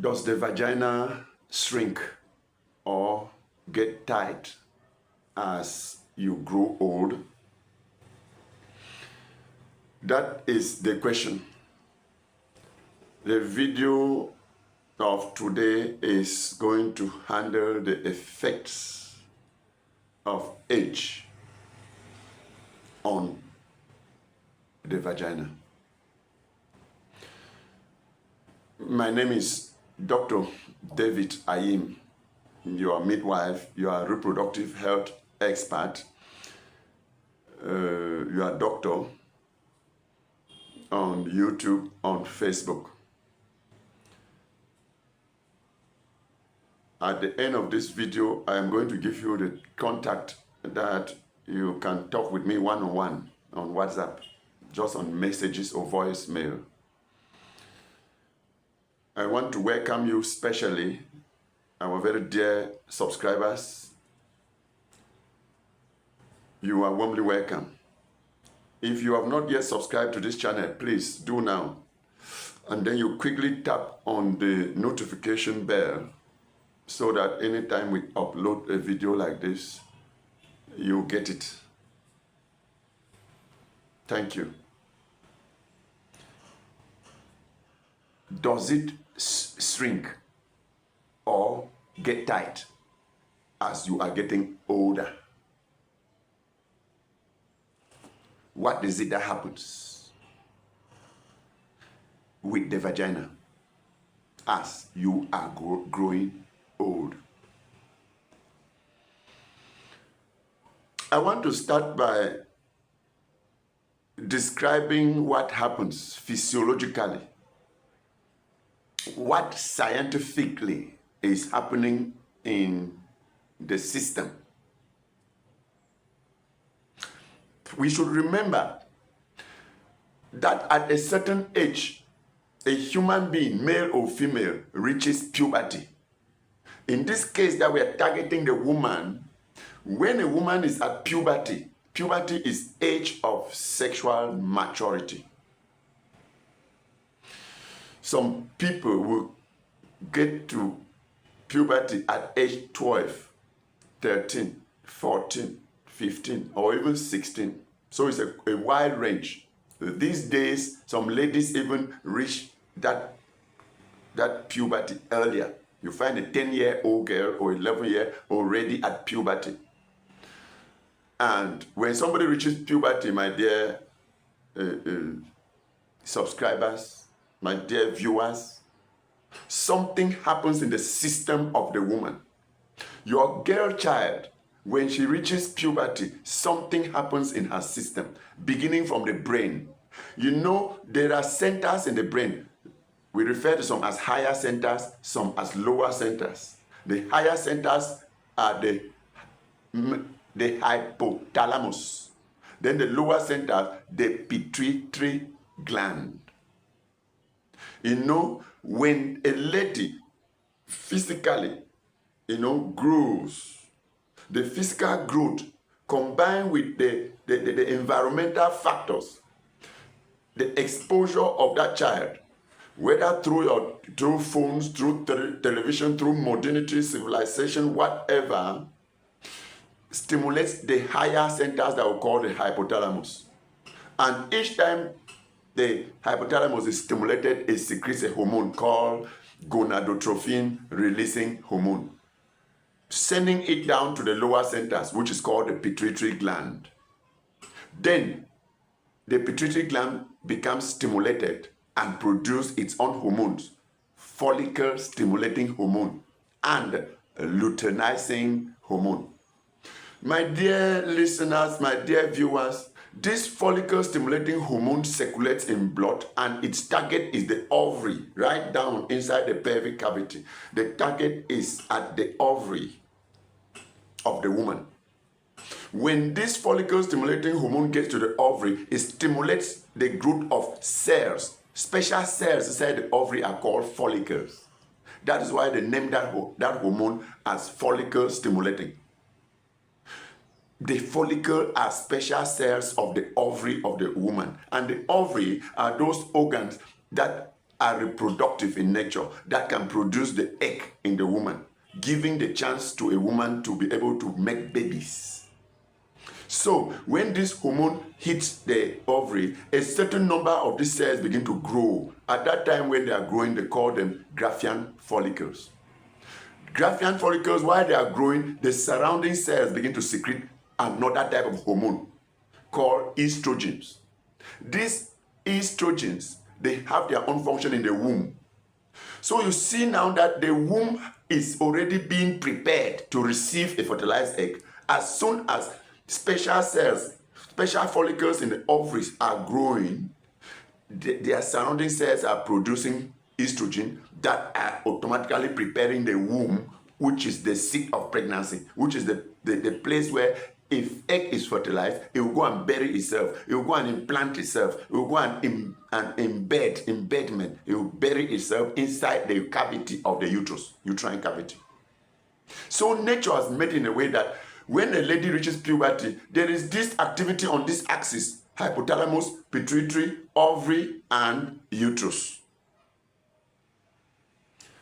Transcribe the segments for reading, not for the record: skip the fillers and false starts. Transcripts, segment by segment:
Does the vagina shrink or get tight as you grow old? That is the question. The video of today is going to handle the effects of age on the vagina. My name is Dr. David AYEM. You are a midwife, you are a reproductive health expert, you are a doctor on YouTube, on Facebook. At the end of this video, I am going to give you the contact that you can talk with me one-on-one on WhatsApp, just on messages or voicemail. I want to welcome you specially, our very dear subscribers. You are warmly welcome. If you have not yet subscribed to this channel, please do now. And then you quickly tap on the notification bell so that anytime we upload a video like this, you get it. Thank you. Does it shrink or get tight as you are getting older? What is it that happens with the vagina as you are growing old? I want to start by describing what happens physiologically, what scientifically is happening in the system. We should remember that at a certain age, a human being, male or female, reaches puberty. In this case that we are targeting the woman, when a woman is at puberty, puberty is age of sexual maturity. Some people will get to puberty at age 12, 13, 14, 15, or even 16. So it's a wide range. These days, some ladies even reach that puberty earlier. You find a 10-year-old girl or 11-year already at puberty. And when somebody reaches puberty, my dear subscribers, my dear viewers, something happens in the system of the woman. Your girl child, when she reaches puberty, something happens in her system, beginning from the brain. You know, there are centers in the brain. We refer to some as higher centers, some as lower centers. The higher centers are the hypothalamus. Then the lower centers, the pituitary gland. You know, when a lady physically, grows, the physical growth combined with the environmental factors, the exposure of that child, whether through phones, through television, through modernity, civilization, whatever, stimulates the higher centers that we call the hypothalamus. And each time the hypothalamus is stimulated, it secretes a hormone called gonadotrophin releasing hormone, sending it down to the lower centers, which is called the pituitary gland. Then the pituitary gland becomes stimulated and produces its own hormones, follicle stimulating hormone and luteinizing hormone. My dear listeners, my dear viewers, this follicle stimulating hormone circulates in blood and its target is the ovary, right down inside the pelvic cavity. The target is at the ovary of the woman. When this follicle stimulating hormone gets to the ovary, it stimulates the growth of cells. Special cells inside the ovary are called follicles. That is why they named that hormone as follicle stimulating. The follicle are special cells of the ovary of the woman. And the ovary are those organs that are reproductive in nature that can produce the egg in the woman, giving the chance to a woman to be able to make babies. So when this hormone hits the ovary, a certain number of these cells begin to grow. At that time when they are growing, they call them Graafian follicles. Graafian follicles, while they are growing, the surrounding cells begin to secrete another type of hormone called estrogens. These estrogens, they have their own function in the womb. So you see now that the womb is already being prepared to receive a fertilized egg. As soon as special cells, special follicles in the ovaries are growing, their surrounding cells are producing estrogen that are automatically preparing the womb, which is the seat of pregnancy, which is the place where if egg is fertilized, it will go and bury itself. It will go and implant itself. It will go and embedment. It will bury itself inside the cavity of the uterine cavity. So nature has made in a way that when a lady reaches puberty, there is this activity on this axis: hypothalamus, pituitary, ovary, and uterus.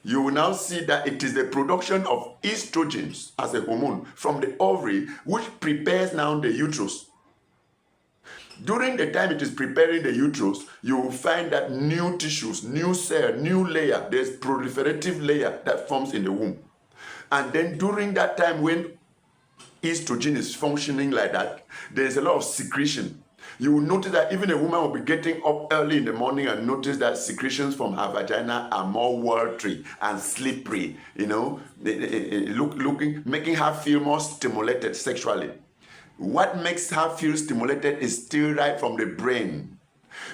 You will now see that it is the production of estrogens as a hormone from the ovary which prepares now the uterus. During the time it is preparing the uterus, you will find that new tissues, new cell, new layer, there's proliferative layer that forms in the womb. And then during that time when estrogen is functioning like that, there's a lot of secretion. You will notice that even a woman will be getting up early in the morning and notice that secretions from her vagina are more watery and slippery, making her feel more stimulated sexually. What makes her feel stimulated is still right from the brain.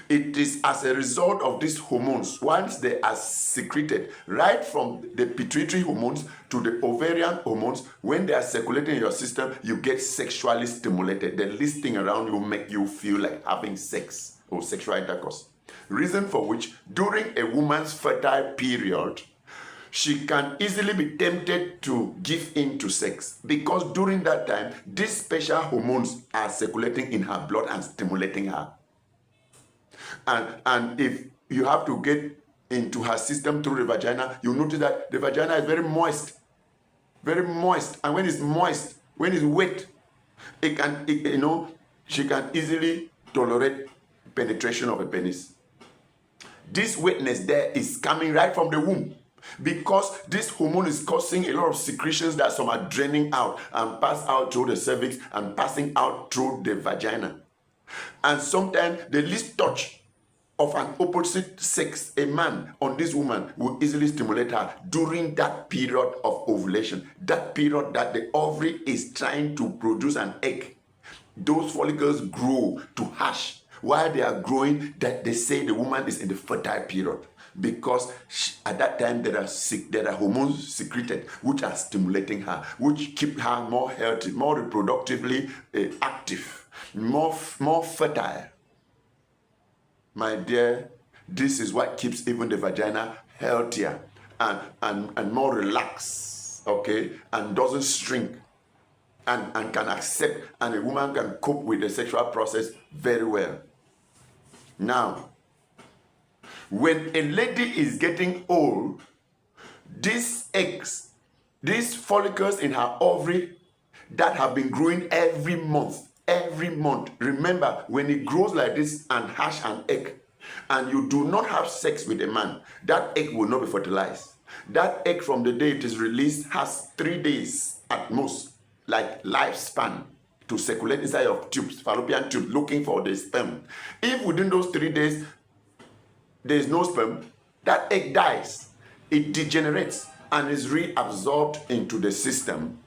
It is as a result of these hormones, once they are secreted, right from the pituitary hormones to the ovarian hormones, when they are circulating in your system, you get sexually stimulated. The least thing around you make you feel like having sex or sexual intercourse. Reason for which, during a woman's fertile period, she can easily be tempted to give in to sex, because during that time, these special hormones are circulating in her blood and stimulating her. And if you have to get into her system through the vagina, you notice that the vagina is very moist. Very moist. And when it's moist, when it's wet, she can easily tolerate penetration of a penis. This wetness there is coming right from the womb, because this hormone is causing a lot of secretions that some are draining out and pass out through the cervix and passing out through the vagina. And sometimes the least touch of an opposite sex, a man, on this woman will easily stimulate her during that period of ovulation, that period that the ovary is trying to produce an egg. Those follicles grow to hatch. While they are growing, that they say the woman is in the fertile period, because at that time there are hormones secreted which are stimulating her, which keep her more healthy, more reproductively active, more fertile. My dear, this is what keeps even the vagina healthier and more relaxed, okay, and doesn't shrink, and can accept, and a woman can cope with the sexual process very well. Now, when a lady is getting old, these eggs, these follicles in her ovary that have been growing every month, remember, when it grows like this and hatch an egg, and you do not have sex with a man, that egg will not be fertilized. That egg, from the day it is released, has 3 days at most, like lifespan, to circulate inside of tubes, fallopian tubes, looking for the sperm. If within those 3 days there is no sperm, that egg dies. It degenerates and is reabsorbed into the system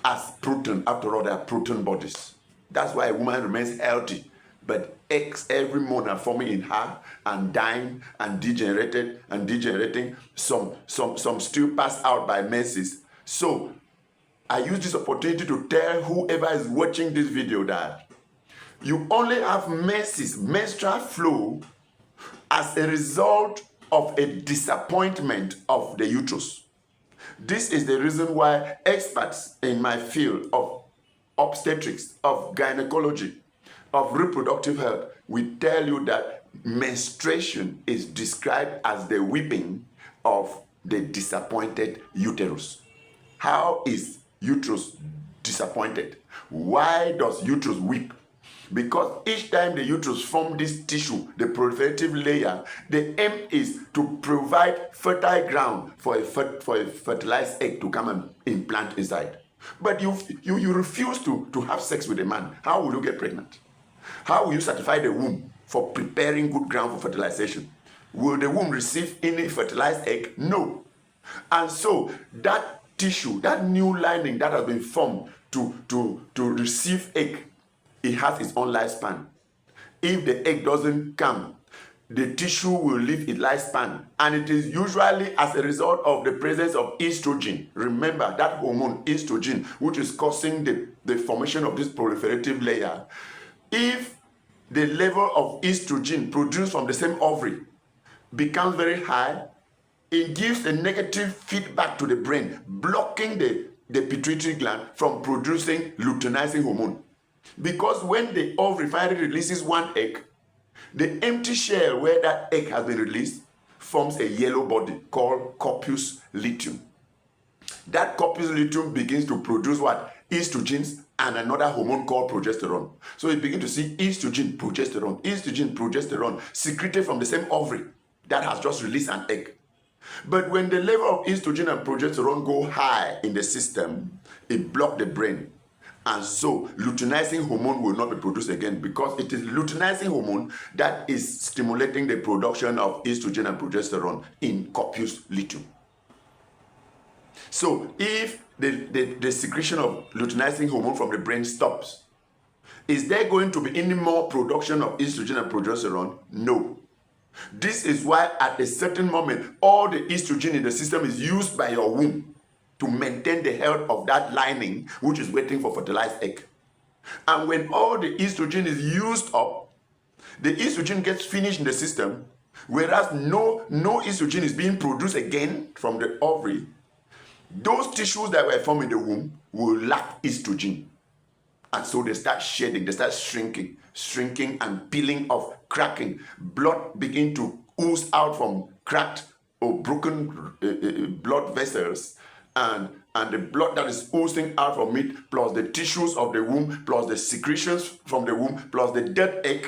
as protein. After all, they are protein bodies. That's why a woman remains healthy. But eggs every month are forming in her and dying and degenerating. Some still pass out by menses. So I use this opportunity to tell whoever is watching this video that you only have menses, menstrual flow, as a result of a disappointment of the uterus. This is the reason why experts in my field of obstetrics, of gynecology, of reproductive health, we tell you that menstruation is described as the weeping of the disappointed uterus. How is uterus disappointed? Why does uterus weep? Because each time the uterus forms this tissue, the proliferative layer, the aim is to provide fertile ground for a fertilized egg to come and implant inside. But you refuse to have sex with a man. How will you get pregnant? How will you certify the womb for preparing good ground for fertilization? Will the womb receive any fertilized egg? No. And so that tissue, that new lining that has been formed to receive egg, it has its own lifespan. If the egg doesn't come, the tissue will live its lifespan, and it is usually as a result of the presence of estrogen. Remember that hormone estrogen, which is causing the formation of this proliferative layer. If the level of estrogen produced from the same ovary becomes very high, it gives a negative feedback to the brain, blocking the pituitary gland from producing luteinizing hormone. Because when the ovary finally releases one egg, the empty shell where that egg has been released forms a yellow body called corpus luteum. That corpus luteum begins to produce what? Estrogens and another hormone called progesterone. So you begin to see estrogen, progesterone secreted from the same ovary that has just released an egg. But when the level of estrogen and progesterone go high in the system, it blocks the brain. And so luteinizing hormone will not be produced again, because it is luteinizing hormone that is stimulating the production of estrogen and progesterone in corpus luteum. So if the secretion of luteinizing hormone from the brain stops, is there going to be any more production of estrogen and progesterone? No. This is why at a certain moment, all the estrogen in the system is used by your womb to maintain the health of that lining, which is waiting for fertilized egg. And when all the estrogen is used up, the estrogen gets finished in the system, whereas no estrogen is being produced again from the ovary. Those tissues that were formed in the womb will lack estrogen. And so they start shedding, they start shrinking and peeling off, cracking. Blood begin to ooze out from cracked or broken blood vessels. And the blood that is oozing out from it, plus the tissues of the womb, plus the secretions from the womb, plus the dead egg,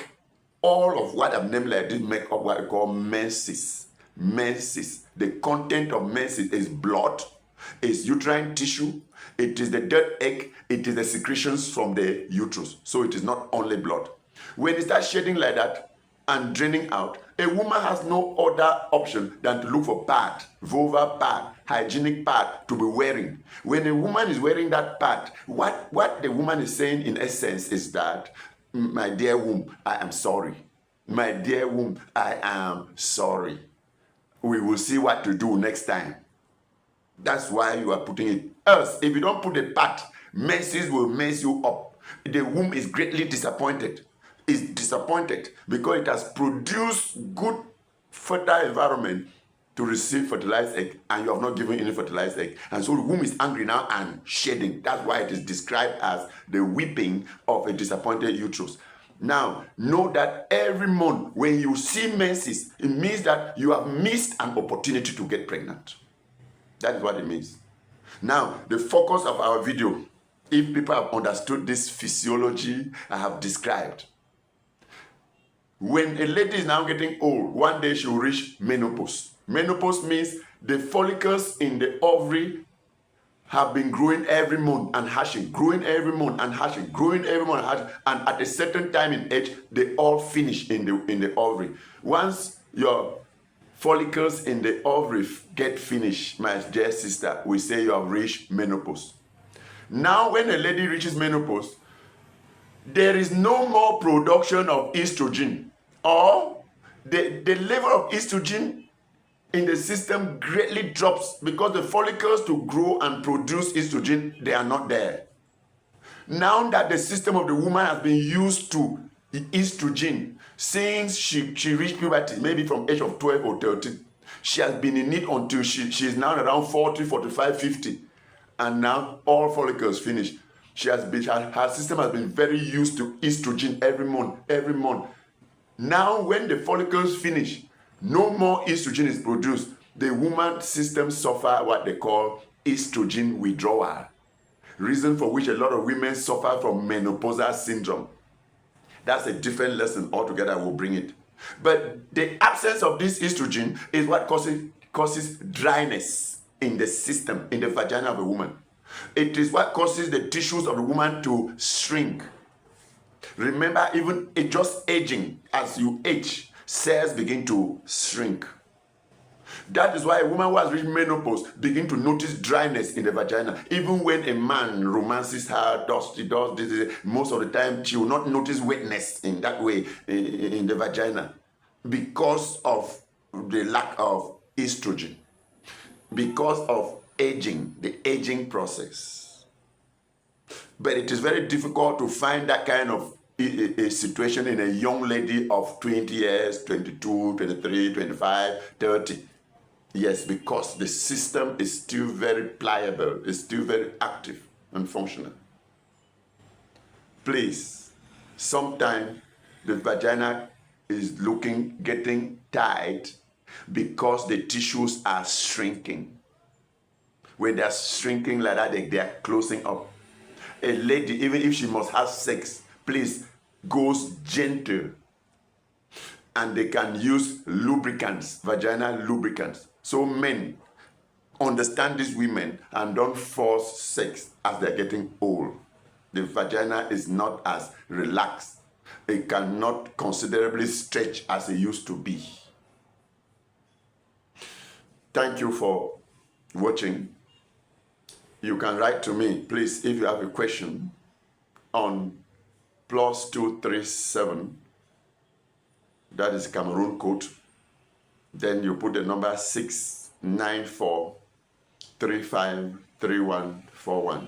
all of what I've named like this make up what I call menses. Menses. The content of menses is blood, is uterine tissue, it is the dead egg, it is the secretions from the uterus. So it is not only blood. When it starts shedding like that and draining out, a woman has no other option than to look for pad, vulva pad, hygienic pad to be wearing. When a woman is wearing that pad, what the woman is saying in essence is that, my dear womb, I am sorry. My dear womb, I am sorry. We will see what to do next time. That's why you are putting it. Else, if you don't put the pad, menses will mess you up. The womb is greatly disappointed. It's disappointed because it has produced good fertile environment to receive fertilized egg, and you have not given any fertilized egg. And so the womb is angry now and shedding. That's why it is described as the weeping of a disappointed uterus. Now, know that every month when you see menses, it means that you have missed an opportunity to get pregnant. That is what it means. Now, the focus of our video, if people have understood this physiology I have described, when a lady is now getting old, one day she will reach menopause. Menopause means the follicles in the ovary have been growing every month and hatching, growing every month and hatching, growing every month and hatching, and at a certain time in age, they all finish in the ovary. Once your follicles in the ovary get finished, my dear sister, we say you have reached menopause. Now, when a lady reaches menopause, there is no more production of estrogen, or the level of estrogen in the system greatly drops because the follicles to grow and produce estrogen, they are not there. Now that the system of the woman has been used to the estrogen since she reached puberty, maybe from age of 12 or 13, she has been in it until she is now around 40, 45, 50, and now all follicles finished. Her system has been very used to estrogen every month. Now, when the follicles finish, no more estrogen is produced. The woman's system suffer what they call estrogen withdrawal. Reason for which a lot of women suffer from menopausal syndrome. That's a different lesson altogether. We'll bring it. But the absence of this estrogen is what causes dryness in the system, in the vagina of a woman. It is what causes the tissues of the woman to shrink. Remember, even just aging, as you age, cells begin to shrink. That is why a woman who has reached menopause begin to notice dryness in the vagina. Even when a man romances her, does this, most of the time she will not notice wetness in that way in the vagina because of the lack of estrogen, because of aging, the aging process. But it is very difficult to find that kind of a situation in a young lady of 20 years, 22, 23, 25, 30. Yes, because the system is still very pliable, it's still very active and functional. Please, sometimes the vagina is getting tight because the tissues are shrinking. When they're shrinking like that, they are closing up. A lady, even if she must have sex, please, goes gentle. And they can use lubricants, vaginal lubricants. So men, understand these women and don't force sex as they're getting old. The vagina is not as relaxed. It cannot considerably stretch as it used to be. Thank you for watching. You can write to me, please, if you have a question on +237. That is Cameroon code. Then you put the number 694353141.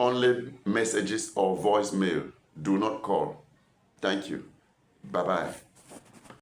Only messages or voicemail. Do not call. Thank you. Bye-bye.